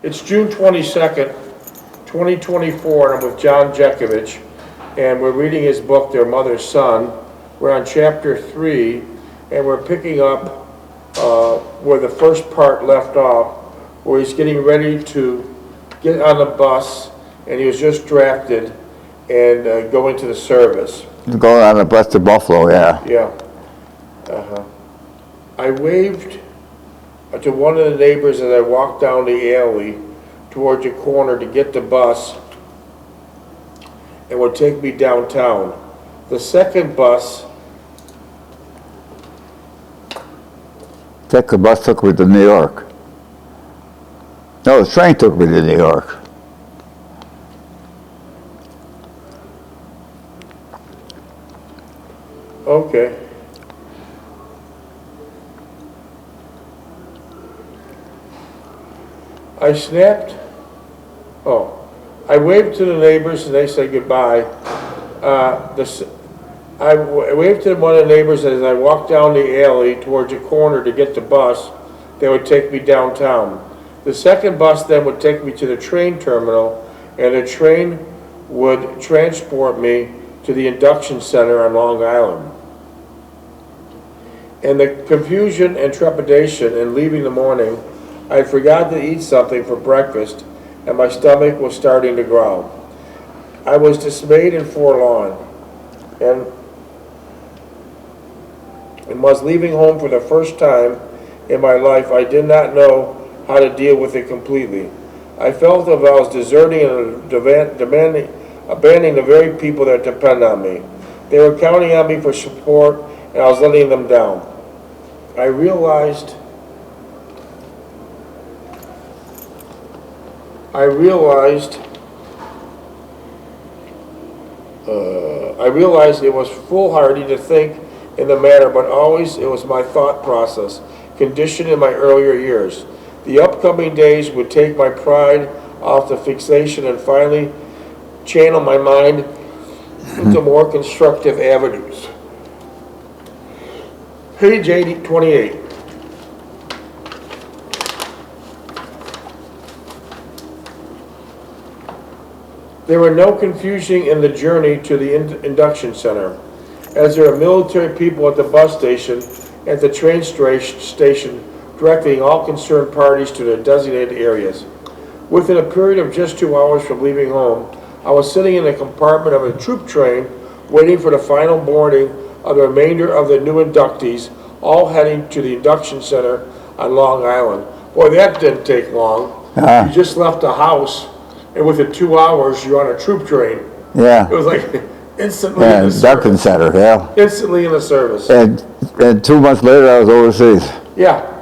It's June 22nd, 2024, and I'm with John Jeckovich, and we're reading his book, Their Mother's Son. We're on chapter 3, and we're picking up where the first part left off, where he's getting ready to get on the bus, and he was just drafted and go into the service. Going on the bus to Buffalo, yeah. Yeah. I waved to one of the neighbors as I walked down the alley towards a corner to get the bus and would take me downtown. The second bus The bus took me to New York. No, the train took me to New York. Okay. I snapped. I waved to the neighbors and they said goodbye. I waved to one of the neighbors as I walked down the alley towards a corner to get the bus that would take me downtown. The second bus then would take me to the train terminal, and the train would transport me to the induction center on Long Island. In the confusion and trepidation in leaving the morning, I forgot to eat something for breakfast, and my stomach was starting to growl. I was dismayed and forlorn, and was leaving home for the first time in my life. I did not know how to deal with it completely. I felt as if I was deserting and abandoning the very people that depend on me. They were counting on me for support, and I was letting them down. I realized it was foolhardy to think in the matter, but always it was my thought process, conditioned in my earlier years. The upcoming days would take my pride off the fixation and finally channel my mind into more constructive avenues. Page 28. There were no confusion in the journey to the induction center, as there are military people at the bus station and at the train station directing all concerned parties to their designated areas. Within a period of just 2 hours from leaving home, I was sitting in a compartment of a troop train waiting for the final boarding of the remainder of the new inductees, all heading to the induction center on Long Island. Boy, that didn't take long. You just left the house, and within 2 hours, you're on a troop train. Yeah. It was like instantly Yeah, in the induction service. center, yeah. Instantly in the service. And 2 months later, I was overseas. Yeah.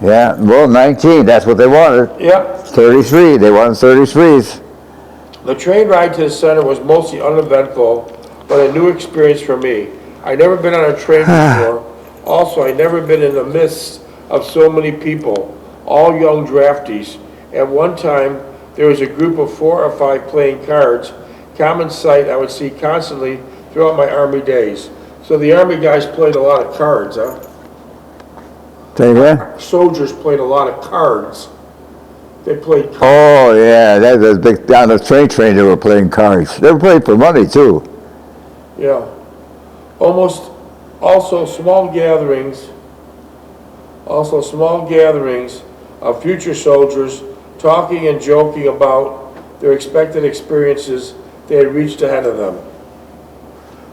Yeah, well, 19, that's what they wanted. Yeah. 33, they wanted 33s. The train ride to the center was mostly uneventful, but a new experience for me. I'd never been on a train before. Also, I'd never been in the midst of so many people, all young draftees. At one time, there was a group of 4 or 5 playing cards, common sight I would see constantly throughout my Army days. So the Army guys played a lot of cards, huh? Say again? Soldiers played a lot of cards. They played cards. Oh, yeah, that was big. Down the train they were playing cards. They were playing for money, too. Yeah. Also small gatherings of future soldiers talking and joking about their expected experiences they had reached ahead of them.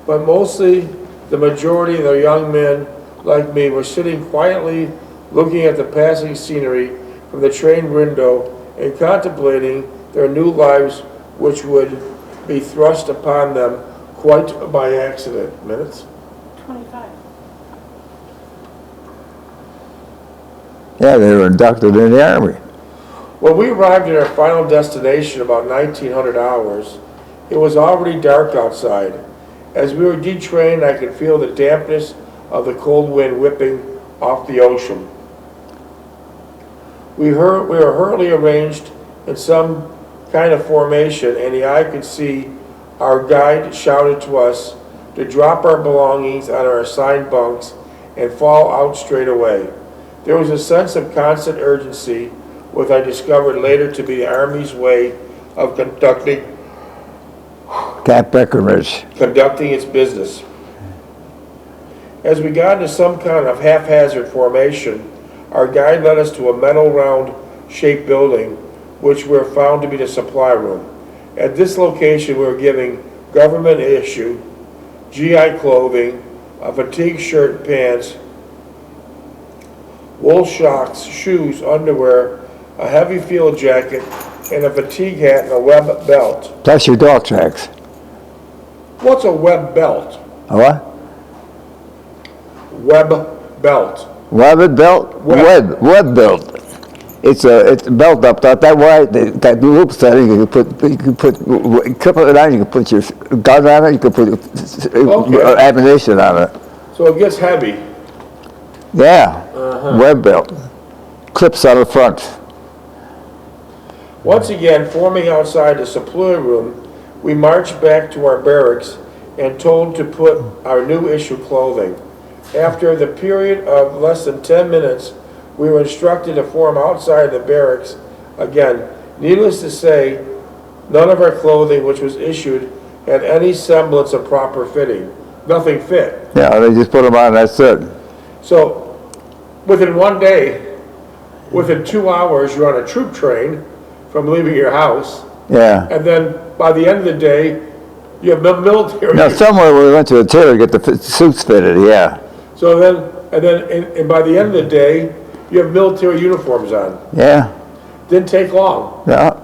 But mostly, the majority of the young men like me were sitting quietly looking at the passing scenery from the train window and contemplating their new lives, which would be thrust upon them quite by accident. Minutes? 25. Yeah, they were inducted in the Army. When we arrived at our final destination about 1900 hours, it was already dark outside. As we were detrained, I could feel the dampness of the cold wind whipping off the ocean. We were hurriedly arranged in some kind of formation, and the eye could see our guide shouted to us to drop our belongings on our assigned bunks and fall out straight away. There was a sense of constant urgency, what I discovered later to be the Army's way of conducting Camp Breckenridge. its business. As we got into some kind of haphazard formation, our guide led us to a metal round-shaped building, which we found to be the supply room. At this location, we were giving government-issue GI clothing, a fatigue shirt and pants, wool socks, shoes, underwear, a heavy field jacket, and a fatigue hat and a web belt. Plus your dog tracks. What's a web belt? A what? Web belt. Web belt? Web belt. It's a belt up that wide, that loop setting, you can put couple it on, you can put your gun on it, you can put ammunition on it. So it gets heavy. Yeah, web belt. Clips on the front. Once again, forming outside the supply room, we marched back to our barracks and told to put our new issue clothing. After the period of less than 10 minutes, we were instructed to form outside the barracks again. Needless to say, none of our clothing which was issued had any semblance of proper fitting. Nothing fit. Yeah, they just put them on, that's it. So, within one day, within 2 hours, you're on a troop train from leaving your house. Yeah. And then by the end of the day, you have military. Now, somewhere we went to a tailor to get the suits fitted, yeah. So then by the end of the day, you have military uniforms on. Yeah. Didn't take long. Yeah.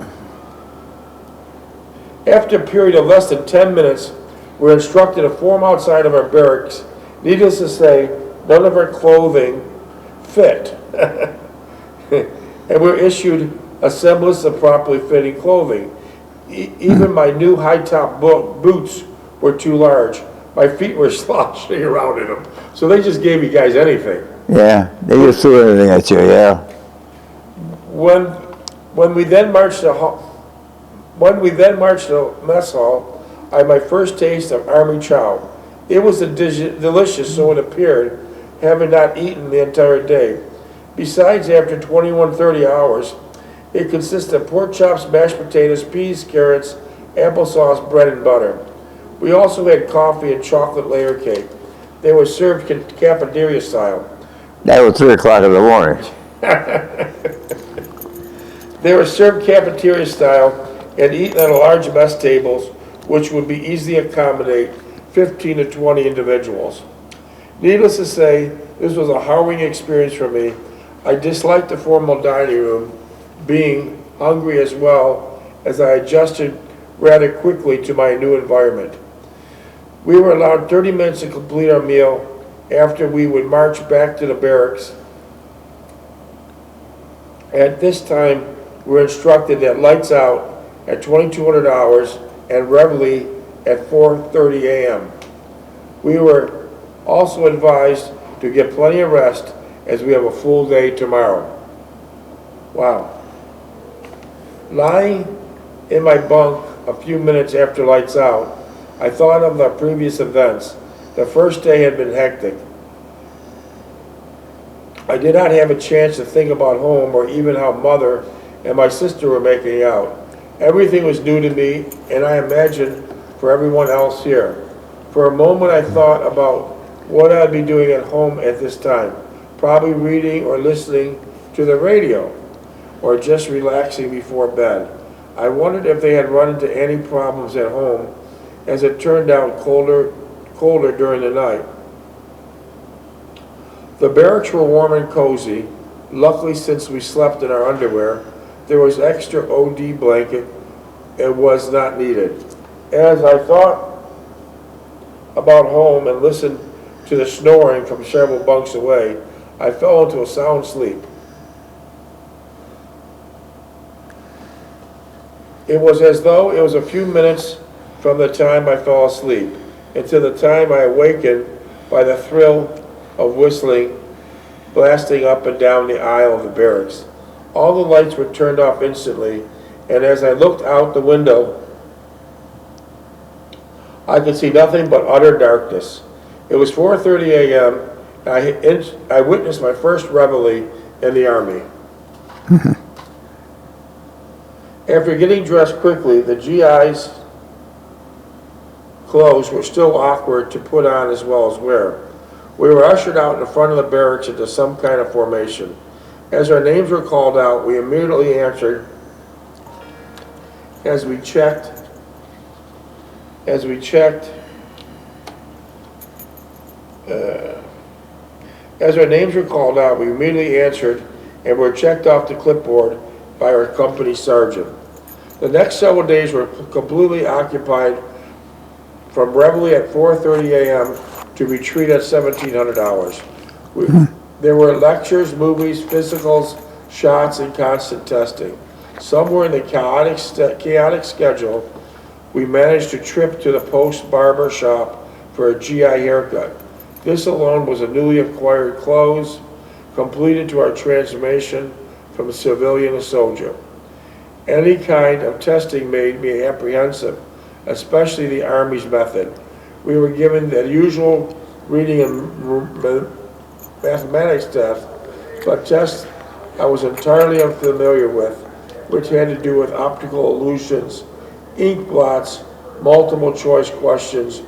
After a period of less than 10 minutes, we were instructed to form outside of our barracks. Needless to say, none of our clothing fit. And we were issued a semblance of properly fitting clothing. Even my new high-top boots were too large. My feet were sloshing around in them. So they just gave you guys anything. Yeah, they just threw everything at you, yeah. When we then marched to mess hall, I had my first taste of Army chow. It was delicious, so it appeared, having not eaten the entire day. Besides, after 21-30 hours, it consisted of pork chops, mashed potatoes, peas, carrots, applesauce, bread, and butter. We also had coffee and chocolate layer cake. They were served cafeteria style. That was 3 o'clock in the morning. They were served cafeteria style and eaten at a large mess tables, which would be easily accommodate 15 to 20 individuals. Needless to say, this was a harrowing experience for me. I disliked the formal dining room, being hungry as well as I adjusted rather quickly to my new environment. We were allowed 30 minutes to complete our meal. After we would march back to the barracks. At this time, we were instructed that lights out at 2200 hours and reveille at 4:30 a.m. We were also advised to get plenty of rest as we have a full day tomorrow. Wow. Lying in my bunk a few minutes after lights out, I thought of the previous events. The first day had been hectic. I did not have a chance to think about home or even how Mother and my sister were making out. Everything was new to me, and I imagine for everyone else here. For a moment I thought about what I'd be doing at home at this time. Probably reading or listening to the radio, or just relaxing before bed. I wondered if they had run into any problems at home, as it turned out colder during the night. The barracks were warm and cozy. Luckily, since we slept in our underwear, there was extra OD blanket. It was not needed. As I thought about home and listened to the snoring from several bunks away, I fell into a sound sleep. It was as though it was a few minutes from the time I fell asleep until the time I awakened by the thrill of whistling blasting up and down the aisle of the barracks. All the lights were turned off instantly, and as I looked out the window, I could see nothing but utter darkness. It was 4:30 a.m., and I witnessed my first reveille in the Army. After getting dressed quickly, the GI's clothes were still awkward to put on as well as wear. We were ushered out in front of the barracks into some kind of formation. As our names were called out, we immediately answered as we checked as our names were called out, we immediately answered and were checked off the clipboard by our company sergeant. The next several days were completely occupied from reveille at 4:30 a.m. to retreat at 1700 hours. There were lectures, movies, physicals, shots, and constant testing. Somewhere in the chaotic schedule, we managed to trip to the post barber shop for a GI haircut. This alone was a newly acquired clothes, completed to our transformation from civilian to soldier. Any kind of testing made me apprehensive, especially the Army's method. We were given the usual reading and mathematics test, but tests I was entirely unfamiliar with, which had to do with optical illusions, ink blots, multiple choice questions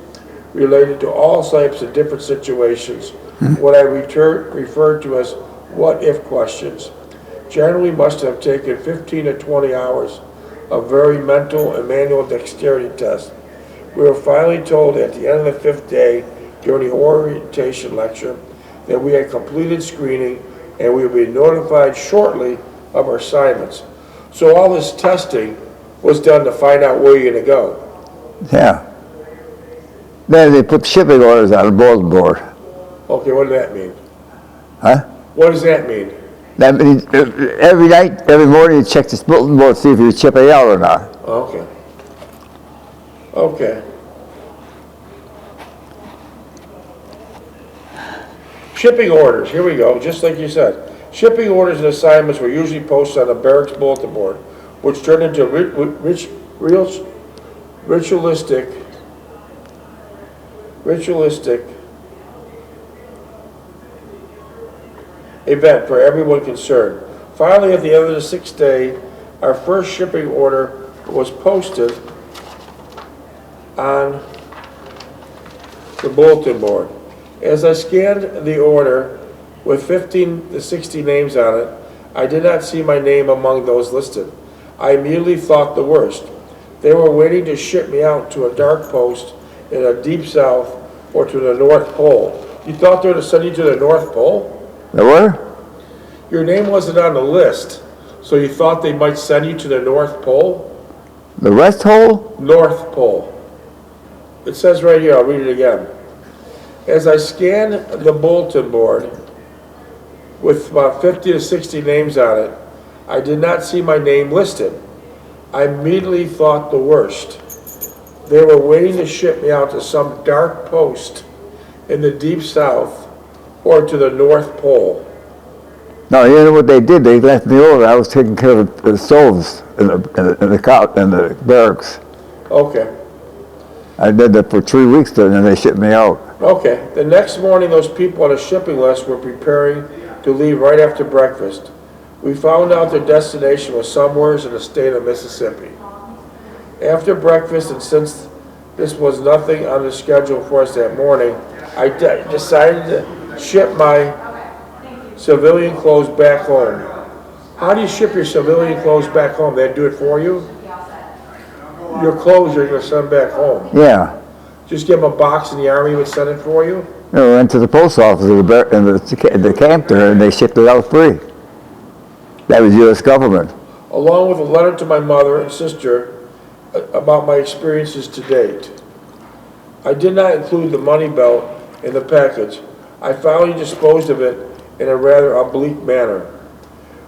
related to all types of different situations, what I referred to as what-if questions. Generally must have taken 15 to 20 hours of very mental and manual dexterity tests. We were finally told at the end of the 5th day during the orientation lecture that we had completed screening and we would be notified shortly of our assignments. So all this testing was done to find out where you're going to go. Yeah. Then they put shipping orders on the bulletin board. Okay, what does that mean? Huh? What does that mean? That means every night, every morning, you check this bulletin board to see if you're shipping out or not. Okay. Okay. Shipping orders, here we go, just like you said. Shipping orders and assignments were usually posted on the barracks bulletin board, which turned into a ritualistic event for everyone concerned. Finally, at the end of the 6th day, our first shipping order was posted on the bulletin board. As I scanned the order with 15 to 60 names on it, I did not see my name among those listed. I immediately thought the worst. They were waiting to ship me out to a dark post in the deep south or to the North Pole. You thought they were to send you to the North Pole? They were? Your name wasn't on the list, so you thought they might send you to the North Pole? The West Hole? North Pole. It says right here, I'll read it again. As I scanned the bulletin board with about 50 to 60 names on it, I did not see my name listed. I immediately thought the worst. They were waiting to ship me out to some dark post in the deep south or to the North Pole. No, you know what they did? They left me over. I was taking care of the stoves in the barracks. Okay. I did that for 3 weeks, and then they shipped me out. Okay. The next morning, those people on the shipping list were preparing to leave right after breakfast. We found out their destination was somewhere in the state of Mississippi. After breakfast, and since this was nothing on the schedule for us that morning, I decided to ship my civilian clothes back home. How do you ship your civilian clothes back home? They do it for you? Your clothes you're going to send back home. Yeah. Just give them a box and the Army would send it for you? I went to the post office in the camp there, and they shipped it out free. That was U.S. government. Along with a letter to my mother and sister about my experiences to date. I did not include the money belt in the package. I finally disposed of it in a rather oblique manner.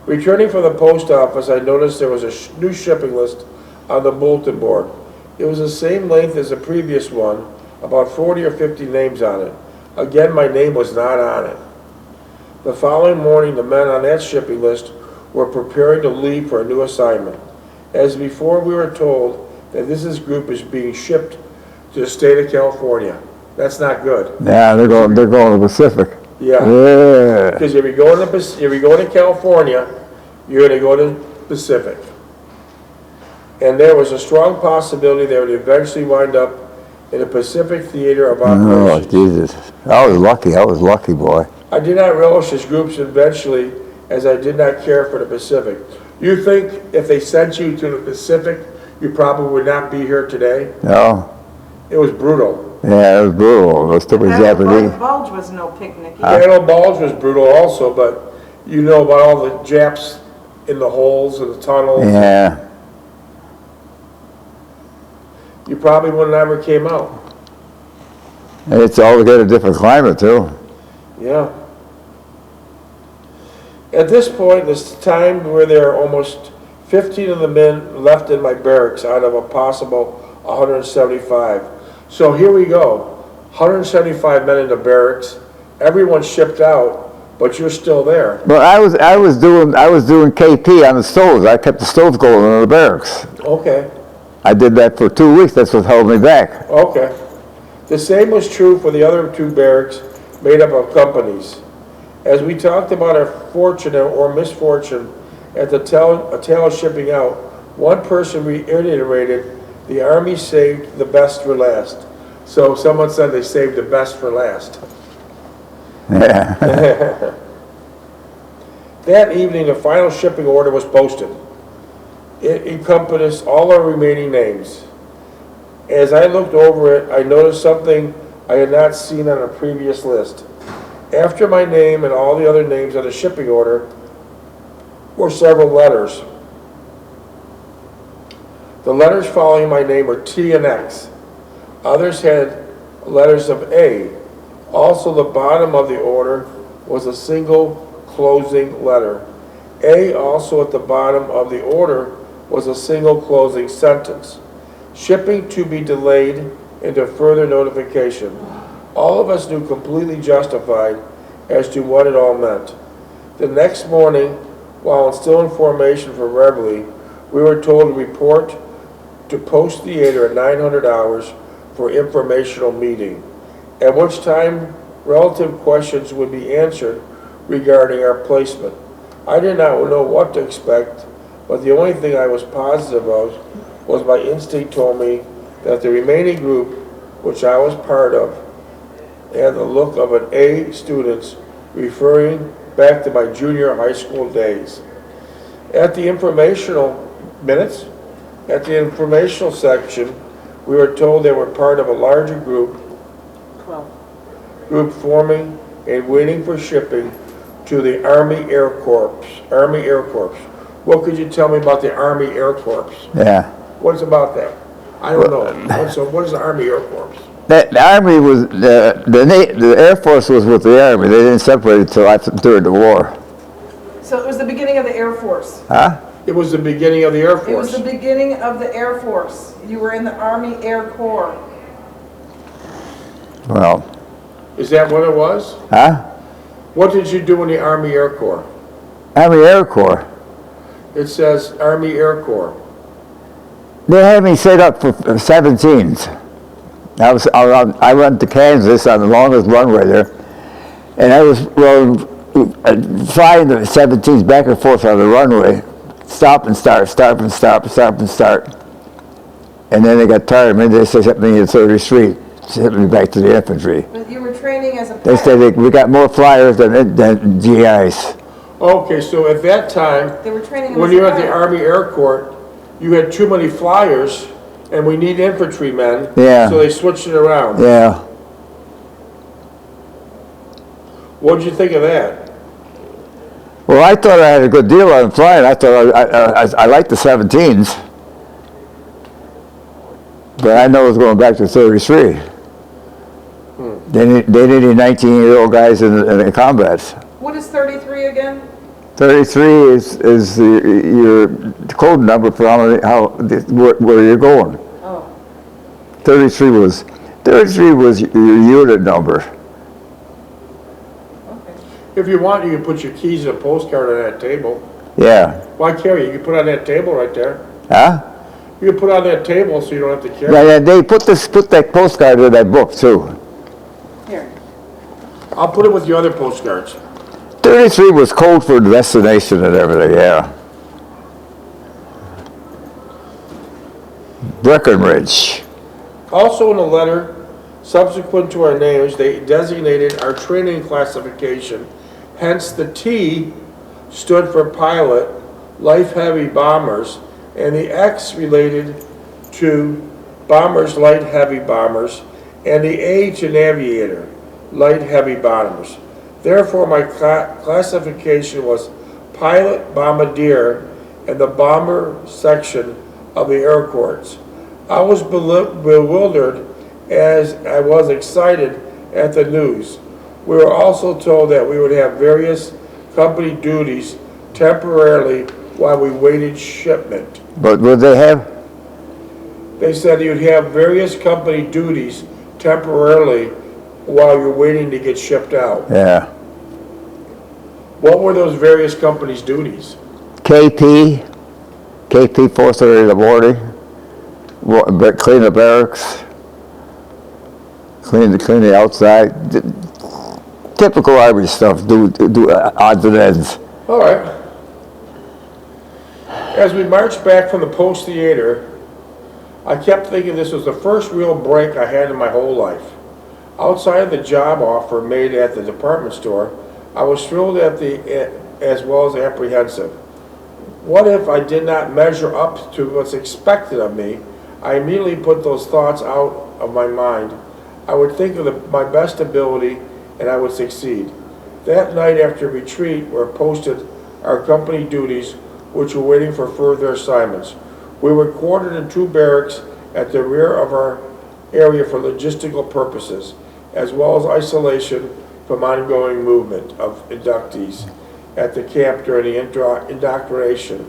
Returning from the post office, I noticed there was a new shipping list on the bulletin board. It was the same length as the previous one, about 40 or 50 names on it. Again, my name was not on it. The following morning, the men on that shipping list were preparing to leave for a new assignment. As before, we were told that this group is being shipped to the state of California. That's not good. Yeah, they're going to the Pacific. Yeah. Yeah. Because if you're going to California, you're going to go to Pacific. and there was a strong possibility they would eventually wind up in the Pacific Theater of Oh, Operations. Jesus. I was lucky, boy. I did not relish his groups eventually, as I did not care for the Pacific. You think if they sent you to the Pacific, you probably would not be here today? No? It was brutal. Yeah, it was brutal. Those stupid Japanese. Bulge was no picnic. Battle Bulge was brutal also, but you know about all the Japs in the holes and the tunnels. Yeah. You probably would have never came out. And it's altogether different climate, too. Yeah. At this point, it's time where there are almost 15 of the men left in my barracks out of a possible 175. So here we go. 175 men in the barracks. Everyone's shipped out, but you're still there. But I was doing KP on the stoves. I kept the stoves going in the barracks. Okay. I did that for 2 weeks. That's what held me back. Okay. The same was true for the other two barracks made up of companies. As we talked about our fortune or misfortune at the tail of shipping out, one person reiterated the Army saved the best for last. So someone said they saved the best for last. Yeah. That evening, the final shipping order was posted. It encompassed all our remaining names. As I looked over it, I noticed something I had not seen on a previous list. After my name and all the other names on the shipping order were several letters. The letters following my name were T and X. Others had letters of A. Also, the bottom of the order was a single closing letter. A also at the bottom of the order was a single closing sentence. Shipping to be delayed into further notification. All of us knew completely justified as to what it all meant. The next morning, while instilling formation for Reveille, we were told to report to Post Theater at 900 hours for informational meeting, at which time relative questions would be answered regarding our placement. I did not know what to expect, but the only thing I was positive of was my instinct told me that the remaining group, which I was part of, had the look of an A students, referring back to my junior high school days. At the informational minutes, at the informational section, we were told they were part of a larger group 12. Group forming and waiting for shipping to the Army Air Corps. Army Air Corps. What could you tell me about the Army Air Corps? Yeah. What's about that? I don't know. What is the Army Air Corps? The Army was, the Air Force was with the Army. They didn't separate until during the war. So it was the beginning of the Air Force. Huh? It was the beginning of the Air Force. It was the beginning of the Air Force. You were in the Army Air Corp. Well. Is that what it was? Huh? What did you do in the Army Air Corps? Army Air Corps. It says Army Air Corps. They had me set up for 17s. I went to Kansas on the longest runway there, and I was flying the 17s back and forth on the runway, stop and start, stop and stop, stop and start. And then they got tired of me. They set me in 30th Street, sent me back to the infantry. But you were training as a pilot. They said we got more flyers than GIs. Okay, so at that time, They were training when as a you were at the pilot. Army Air Corps, you had too many flyers, and we need infantrymen. Yeah. So they switched it around. Yeah. What did you think of that? Well, I thought I had a good deal on flying. I thought I liked the 17s. But I know it's going back to 33. They needed 19-year-old guys in the combats. What is 33 again? 33 is your code number for where you're going. Oh. 33 was your unit number. Okay. If you want, you can put your keys in a postcard on that table. Yeah. Why carry it? You can put it on that table right there. Huh? You can put it on that table so you don't have to carry it. Yeah, they put that postcard in that book too. Here. I'll put it with your other postcards. 33 was code for destination and everything, yeah. Breckenridge. Also in a letter subsequent to our names, they designated our training classification, hence the T stood for pilot, light heavy bombers, and the X related to bombers, light heavy bombers, and the A to navigator, light heavy bombers. Therefore, my classification was pilot bombardier in the bomber section of the Air Corps. I was bewildered as I was excited at the news. We were also told that we would have various company duties temporarily while we waited shipment. But would they have? They said you'd have various company duties temporarily while you're waiting to get shipped out. Yeah. What were those various companies' duties? KP 430 the morning, clean the barracks, clean the outside, typical Army stuff, do odds and ends. All right. As we marched back from the post theater, I kept thinking this was the first real break I had in my whole life. Outside of the job offer made at the department store, I was thrilled as well as apprehensive. What if I did not measure up to what's expected of me? I immediately put those thoughts out of my mind. I would think of my best ability and I would succeed. That night after retreat, we posted our company duties, which were waiting for further assignments. We were quartered in 2 barracks at the rear of our area for logistical purposes, as well as isolation from ongoing movement of inductees at the camp during the indoctrination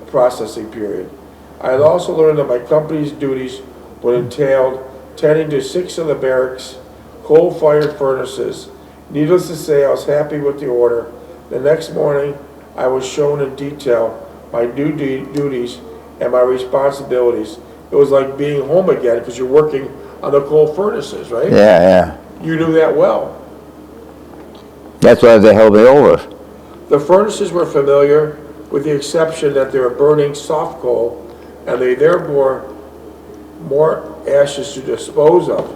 processing period. I had also learned that my company's duties would entail tending to 6 of the barracks, coal-fired furnaces. Needless to say, I was happy with the order. The next morning, I was shown in detail my new duties and my responsibilities. It was like being home again because you're working on the coal furnaces, right? Yeah. You knew that well. That's why they held me over. The furnaces were familiar, with the exception that they were burning soft coal and they therefore more ashes to dispose of.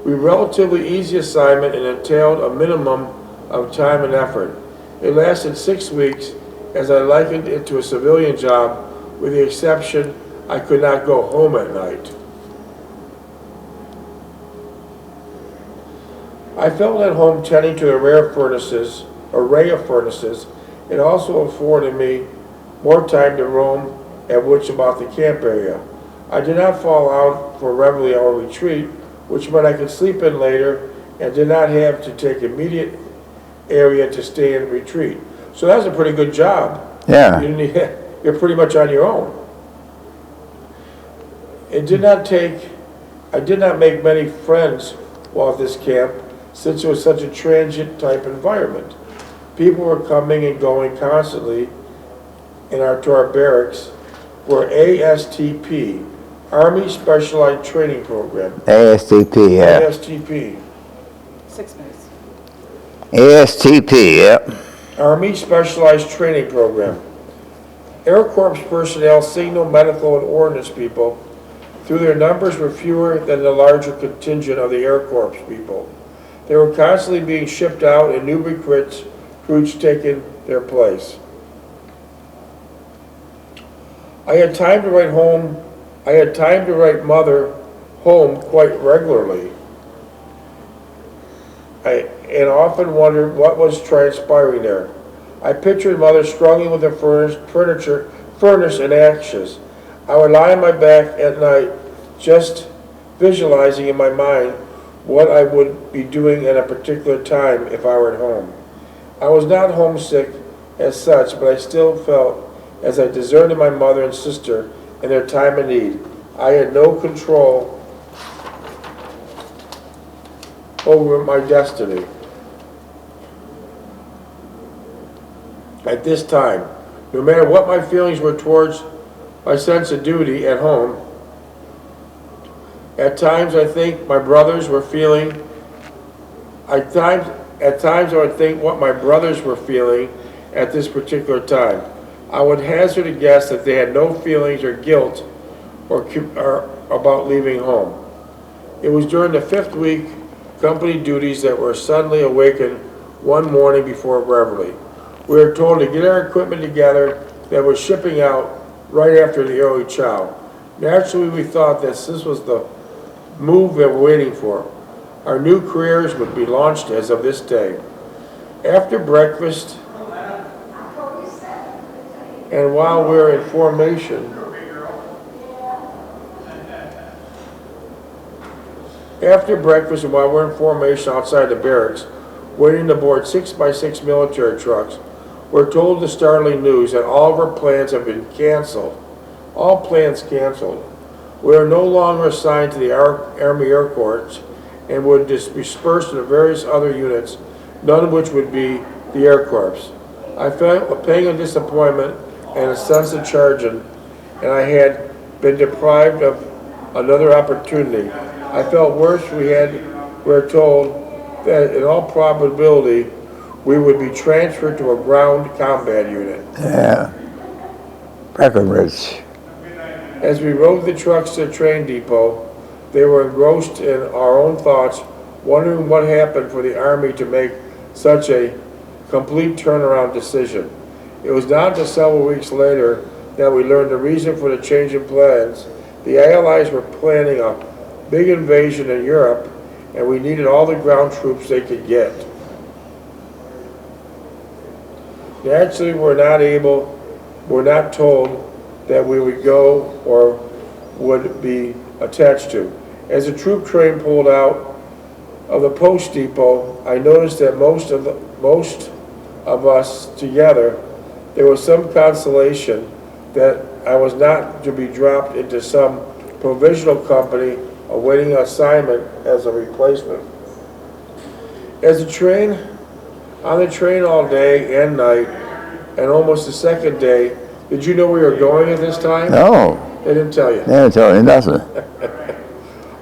A relatively easy assignment and entailed a minimum of time and effort. It lasted 6 weeks as I likened it to a civilian job, with the exception I could not go home at night. I felt at home tending to the array of furnaces. It also afforded me more time to roam at which about the camp area. I did not fall out for reveille or retreat, which meant I could sleep in later and did not have to take immediate area to stay in retreat. So that was a pretty good job. Yeah. You're pretty much on your own. I did not make many friends while at this camp, since it was such a transient type environment. People were coming and going constantly to our barracks for ASTP, Army Specialized Training Program. ASTP, yeah. ASTP. 6 minutes. ASTP, yeah. Army Specialized Training Program. Air Corps personnel, signal, medical, and ordnance people, through their numbers, were fewer than the larger contingent of the Air Corps people. They were constantly being shipped out and new recruits taking their place. I had time to write mother home quite regularly. And often wondered what was transpiring there. I pictured mother struggling with the furnace and ashes. I would lie on my back at night, just visualizing in my mind what I would be doing at a particular time if I were at home. I was not homesick as such, but I still felt as I deserted my mother and sister in their time of need. I had no control over my destiny. At this time, no matter what my feelings were towards my sense of duty at home, at times I think my brothers were feeling, at times I would think what my brothers were feeling at this particular time. I would hazard a guess that they had no feelings or guilt or about leaving home. It was during the 5th week company duties that were suddenly awakened one morning before Beverly. We were told to get our equipment together that was shipping out right after the early chow. Naturally, we thought that this was the move that we're waiting for. Our new careers would be launched as of this day. After breakfast, and while we're in formation, outside the barracks, waiting to board 6x6 military trucks, we're told the startling news that all of our plans have been canceled. All plans canceled. We are no longer assigned to the Army Air Corp and would be dispersed into various other units, none of which would be the Air Corps. I felt a pang of disappointment and a sense of chagrin, and I had been deprived of another opportunity. I felt worse. We were told that in all probability we would be transferred to a ground combat unit. Yeah. Breckenridge. As we rode the trucks to the train depot, they were engrossed in our own thoughts, wondering what happened for the Army to make such a complete turnaround decision. It was not until several weeks later that we learned the reason for the change in plans. The Allies were planning a big invasion in Europe, and we needed all the ground troops they could get. Naturally, we're not told that we would go or would be attached to. As the troop train pulled out of the post depot, I noticed that most of us together, there was some consolation that I was not to be dropped into some provisional company awaiting assignment as a replacement. On the train all day and night, and almost the second day, did you know we were going at this time? No. They didn't tell you. They didn't tell me nothing.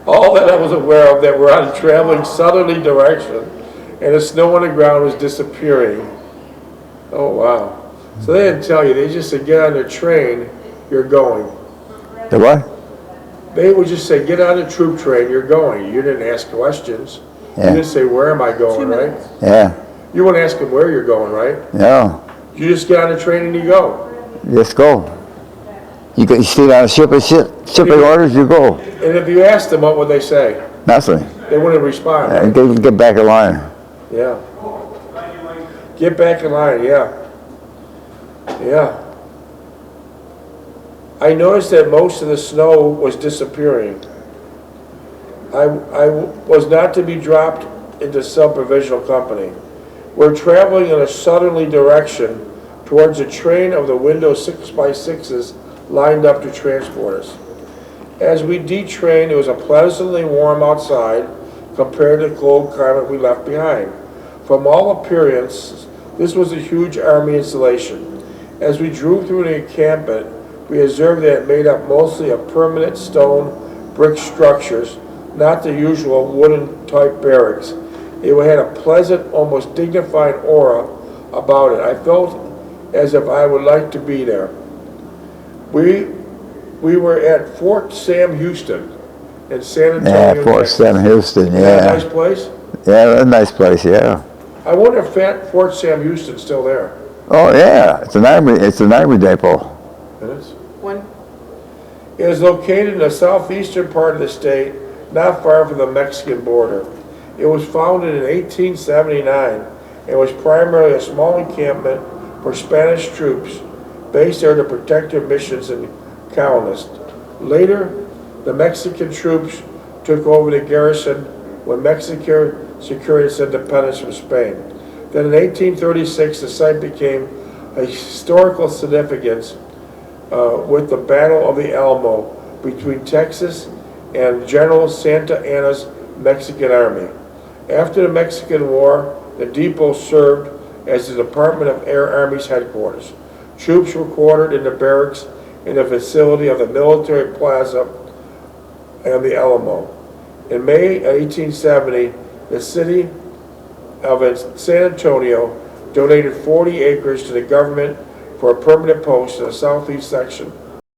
All that I was aware of that we're on a traveling southerly direction, and the snow on the ground was disappearing. Oh, wow. So they didn't tell you. They just said, get on the train, you're going. The what? They would just say, get on the troop train, you're going. You didn't ask questions. Yeah. You didn't say, where am I going, right? Yeah. You wouldn't ask them where you're going, right? No. You just get on the train and you go. Just go. You stay on a shipping orders, you go. And if you asked them, what would they say? Nothing. They wouldn't respond. And get back in line. Yeah. Get back in line, yeah. Yeah. I noticed that most of the snow was disappearing. I was not to be dropped into some provisional company. We're traveling in a southerly direction towards a train of the window 6x6s lined up to transport us. As we detrained, it was a pleasantly warm outside compared to the cold climate we left behind. From all appearances, this was a huge Army installation. As we drove through the encampment, we observed that it made up mostly of permanent stone brick structures, not the usual wooden type barracks. It had a pleasant, almost dignified aura about it. I felt as if I would like to be there. We were at Fort Sam Houston in San Antonio, Yeah, Fort Sam Houston, Is that a yeah. nice place? Yeah, a nice place, yeah. I wonder if Fort Sam Houston's still there. Oh yeah, it's an army depot. It is. When, It is located in the southeastern part of the state, not far from the Mexican border. It was founded in 1879 and was primarily a small encampment for Spanish troops based there to protect their missions and colonists. Later, the Mexican troops took over the garrison when Mexico secured its independence from Spain. Then in 1836, the site became a historical significance with the Battle of the Alamo between Texas and General Santa Anna's Mexican Army. After the Mexican War, the depot served as the Department of Air Army's headquarters. Troops were quartered in the barracks in the facility of the military plaza and the Alamo. In May 1870, the city of San Antonio donated 40 acres to the government for a permanent post in the southeast section